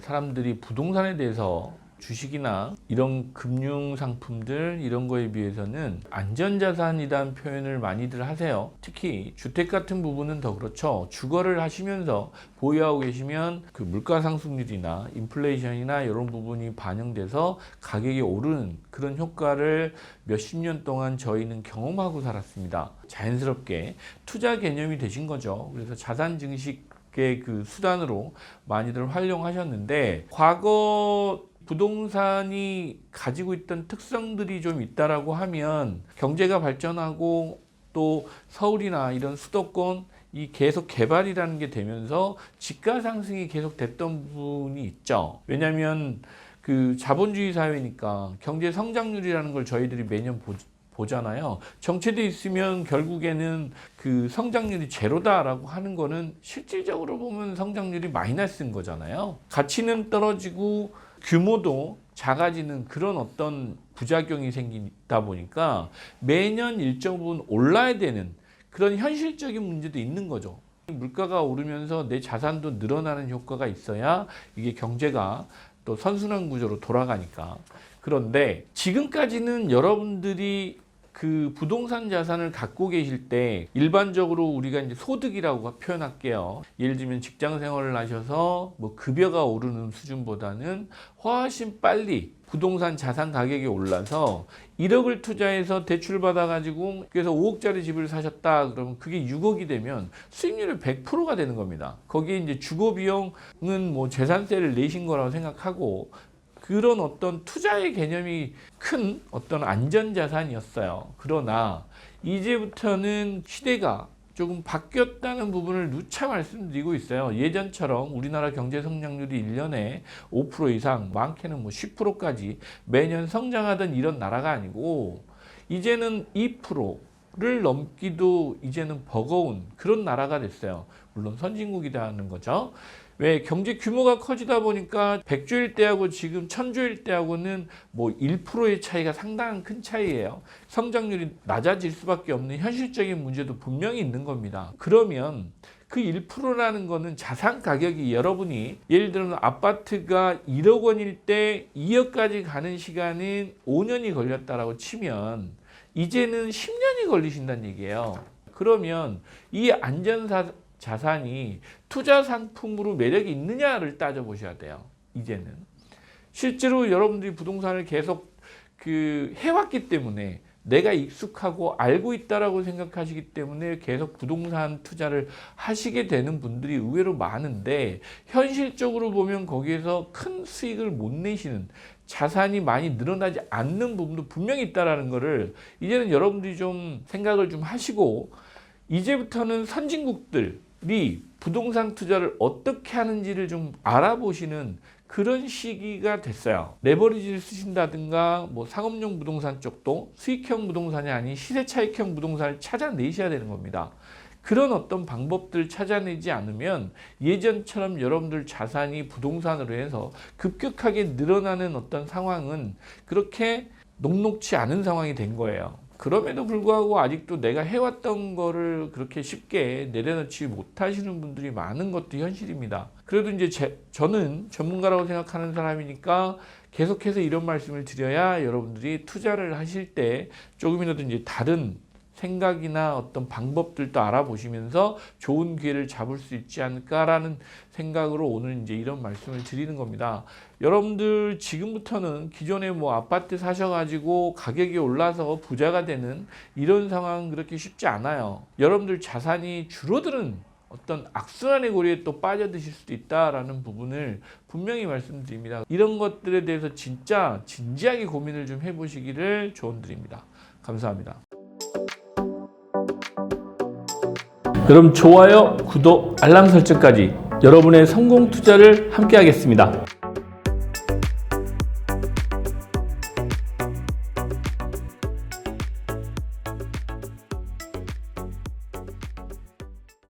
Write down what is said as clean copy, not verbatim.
사람들이 부동산에 대해서 주식이나 이런 금융 상품들 이런 거에 비해서는 안전자산이라는 표현을 많이들 하세요. 특히 주택 같은 부분은 더 그렇죠. 주거를 하시면서 보유하고 계시면 그 물가 상승률이나 인플레이션이나 이런 부분이 반영돼서 가격이 오르는 그런 효과를 몇십 년 동안 저희는 경험하고 살았습니다. 자연스럽게 투자 개념이 되신 거죠. 그래서 자산 증식의 그 수단으로 많이들 활용하셨는데, 과거 부동산이 가지고 있던 특성들이 좀 있다라고 하면 경제가 발전하고 또 서울이나 이런 수도권 이 계속 개발이라는 게 되면서 집가 상승이 계속 됐던 부분이 있죠. 왜냐하면 그 자본주의 사회니까 경제 성장률이라는 걸 저희들이 매년 보잖아요. 정체돼 있으면 결국에는 그 성장률이 제로다라고 하는 거는 실질적으로 보면 성장률이 마이너스인 거잖아요. 가치는 떨어지고 규모도 작아지는 그런 어떤 부작용이 생기다 보니까 매년 일정 부분 올라야 되는 그런 현실적인 문제도 있는 거죠. 물가가 오르면서 내 자산도 늘어나는 효과가 있어야 이게 경제가 또 선순환 구조로 돌아가니까. 그런데 지금까지는 여러분들이 그 부동산 자산을 갖고 계실 때 일반적으로 우리가 이제 소득이라고 표현할게요. 예를 들면 직장 생활을 하셔서 뭐 급여가 오르는 수준보다는 훨씬 빨리 부동산 자산 가격이 올라서 1억을 투자해서 대출 받아가지고 그래서 5억짜리 집을 사셨다 그러면 그게 6억이 되면 수익률이 100%가 되는 겁니다. 거기에 이제 주거 비용은 뭐 재산세를 내신 거라고 생각하고 그런 어떤 투자의 개념이 큰 어떤 안전자산이었어요. 그러나 이제부터는 시대가 조금 바뀌었다는 부분을 누차 말씀드리고 있어요. 예전처럼 우리나라 경제 성장률이 1년에 5% 이상, 많게는 뭐 10%까지 매년 성장하던 이런 나라가 아니고 이제는 2%를 넘기도 이제는 버거운 그런 나라가 됐어요. 물론 선진국이라는 거죠. 왜 경제 규모가 커지다 보니까 100조일 때하고 지금 1000조일 때하고는 뭐 1%의 차이가 상당한 큰 차이예요. 성장률이 낮아질 수밖에 없는 현실적인 문제도 분명히 있는 겁니다. 그러면 그 1%라는 거는 자산 가격이 여러분이 예를 들면 아파트가 1억 원일 때 2억까지 가는 시간은 5년이 걸렸다라고 치면 이제는 10년이 걸리신다는 얘기예요. 그러면 이 자산이 투자 상품으로 매력이 있느냐를 따져보셔야 돼요. 이제는 실제로 여러분들이 부동산을 계속 해왔기 때문에 내가 익숙하고 알고 있다라고 생각하시기 때문에 계속 부동산 투자를 하시게 되는 분들이 의외로 많은데, 현실적으로 보면 거기에서 큰 수익을 못 내시는, 자산이 많이 늘어나지 않는 부분도 분명히 있다라는 거를 이제는 여러분들이 좀 생각을 좀 하시고, 이제부터는 선진국들이 부동산 투자를 어떻게 하는지를 좀 알아보시는 그런 시기가 됐어요. 레버리지를 쓰신다든가 뭐 상업용 부동산 쪽도 수익형 부동산이 아닌 시세차익형 부동산을 찾아내셔야 되는 겁니다. 그런 어떤 방법들을 찾아내지 않으면 예전처럼 여러분들 자산이 부동산으로 해서 급격하게 늘어나는 어떤 상황은 그렇게 녹록치 않은 상황이 된 거예요. 그럼에도 불구하고 아직도 내가 해왔던 거를 그렇게 쉽게 내려놓지 못하시는 분들이 많은 것도 현실입니다. 그래도 이제 저는 전문가라고 생각하는 사람이니까 계속해서 이런 말씀을 드려야 여러분들이 투자를 하실 때 조금이라도 이제 다른 생각이나 어떤 방법들도 알아보시면서 좋은 기회를 잡을 수 있지 않을까라는 생각으로 오늘 이제 이런 말씀을 드리는 겁니다. 여러분들 지금부터는 기존에 뭐 아파트 사셔가지고 가격이 올라서 부자가 되는 이런 상황은 그렇게 쉽지 않아요. 여러분들 자산이 줄어드는 어떤 악순환의 고리에 또 빠져드실 수도 있다라는 부분을 분명히 말씀드립니다. 이런 것들에 대해서 진짜 진지하게 고민을 좀 해보시기를 조언드립니다. 감사합니다. 그럼 좋아요, 구독, 알람 설정까지 여러분의 성공 투자를 함께 하겠습니다.